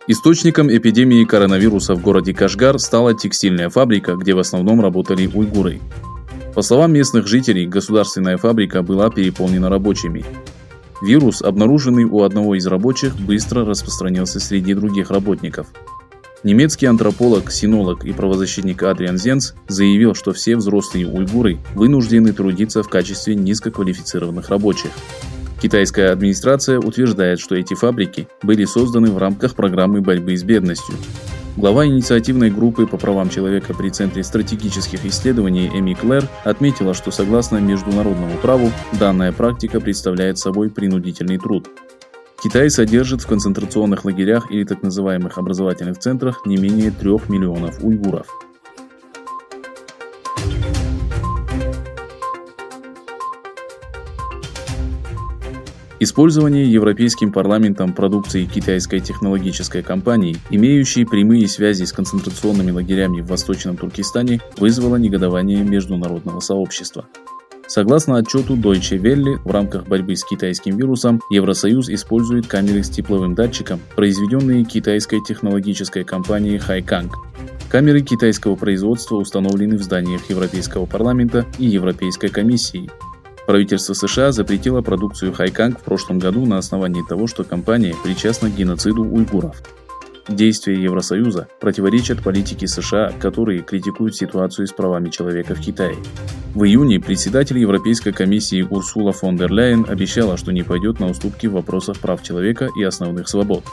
Источником эпидемии коронавируса в городе Кашгар стала текстильная фабрика, где в основном работали уйгуры. По словам местных жителей, государственная фабрика была переполнена рабочими. Вирус, обнаруженный у одного из рабочих, быстро распространился среди других работников. Немецкий антрополог, синолог и правозащитник Адриан Зенц заявил, что все взрослые уйгуры вынуждены трудиться в качестве низкоквалифицированных рабочих. Китайская администрация утверждает, что эти фабрики были созданы в рамках программы борьбы с бедностью. Глава инициативной группы по правам человека при Центре стратегических исследований Эми Клэр отметила, что согласно международному праву данная практика представляет собой принудительный труд. Китай содержит в концентрационных лагерях или так называемых образовательных центрах не менее 3 миллионов уйгуров. Использование Европейским парламентом продукции китайской технологической компании, имеющей прямые связи с концентрационными лагерями в Восточном Туркестане, вызвало негодование международного сообщества. Согласно отчету Deutsche Welle, в рамках борьбы с китайским вирусом Евросоюз использует камеры с тепловым датчиком, произведенные китайской технологической компанией Haikang. Камеры китайского производства установлены в зданиях Европейского парламента и Европейской комиссии. Правительство США запретило продукцию Haikang в прошлом году на основании того, что компания причастна к геноциду уйгуров. Действия Евросоюза противоречат политике США, которые критикуют ситуацию с правами человека в Китае. В июне председатель Европейской комиссии Урсула фон дер Ляйен обещала, что не пойдет на уступки в вопросах прав человека и основных свобод.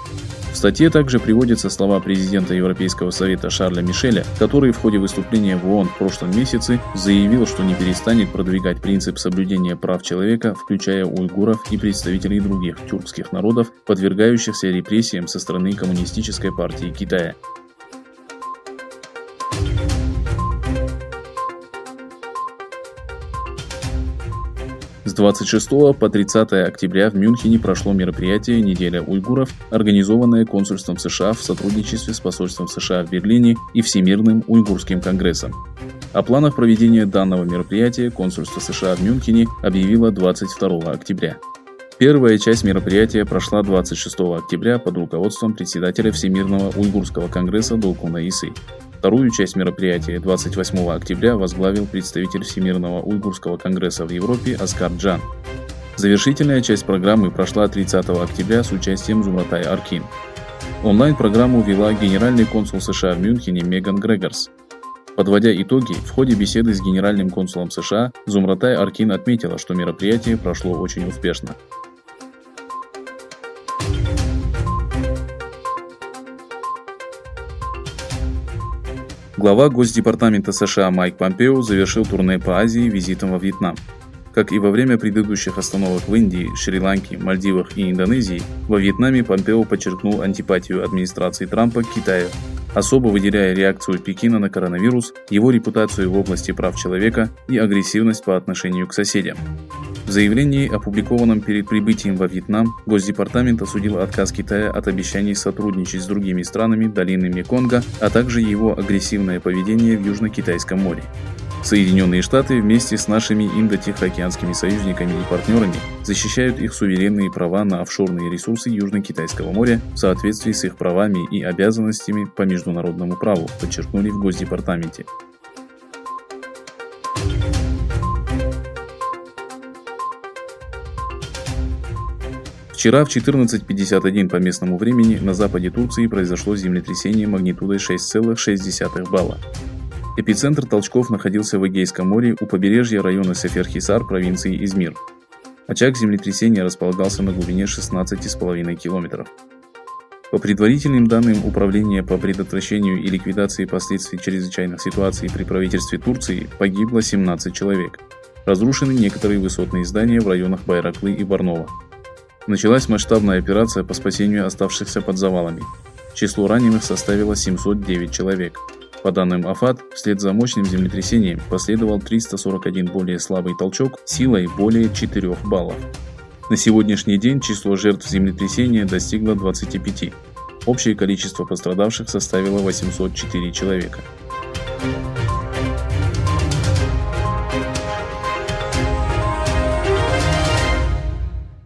В статье также приводятся слова президента Европейского совета Шарля Мишеля, который в ходе выступления в ООН в прошлом месяце заявил, что не перестанет продвигать принцип соблюдения прав человека, включая уйгуров и представителей других тюркских народов, подвергающихся репрессиям со стороны Коммунистической партии Китая. С 26 по 30 октября в Мюнхене прошло мероприятие «Неделя уйгуров», организованное консульством США в сотрудничестве с посольством США в Берлине и Всемирным уйгурским конгрессом. О планах проведения данного мероприятия консульство США в Мюнхене объявило 22 октября. Первая часть мероприятия прошла 26 октября под руководством председателя Всемирного уйгурского конгресса Долкуна Исы. Вторую часть мероприятия 28 октября возглавил представитель Всемирного уйгурского конгресса в Европе Оскар Джан. Завершительная часть программы прошла 30 октября с участием Зумратай Аркин. Онлайн-программу вела генеральный консул США в Мюнхене Меган Грегорс. Подводя итоги, в ходе беседы с генеральным консулом США Зумратай Аркин отметила, что мероприятие прошло очень успешно. Глава Госдепартамента США Майк Помпео завершил турне по Азии визитом во Вьетнам. Как и во время предыдущих остановок в Индии, Шри-Ланке, Мальдивах и Индонезии, во Вьетнаме Помпео подчеркнул антипатию администрации Трампа к Китаю, особо выделяя реакцию Пекина на коронавирус, его репутацию в области прав человека и агрессивность по отношению к соседям. В заявлении, опубликованном перед прибытием во Вьетнам, Госдепартамент осудил отказ Китая от обещаний сотрудничать с другими странами долины Меконга, а также его агрессивное поведение в Южно-Китайском море. Соединенные Штаты вместе с нашими индо-тихоокеанскими союзниками и партнерами защищают их суверенные права на офшорные ресурсы Южно-Китайского моря в соответствии с их правами и обязанностями по международному праву, подчеркнули в Госдепартаменте. Вчера в 14:51 по местному времени на западе Турции произошло землетрясение магнитудой 6,6 балла. Эпицентр толчков находился в Эгейском море у побережья района Сеферхисар провинции Измир. Очаг землетрясения располагался на глубине 16,5 километров. По предварительным данным Управления по предотвращению и ликвидации последствий чрезвычайных ситуаций при правительстве Турции, погибло 17 человек. Разрушены некоторые высотные здания в районах Байраклы и Барнова. Началась масштабная операция по спасению оставшихся под завалами. Число раненых составило 709 человек. По данным АФАД, вслед за мощным землетрясением последовал 341 более слабый толчок силой более 4 баллов. На сегодняшний день число жертв землетрясения достигло 25. Общее количество пострадавших составило 804 человека.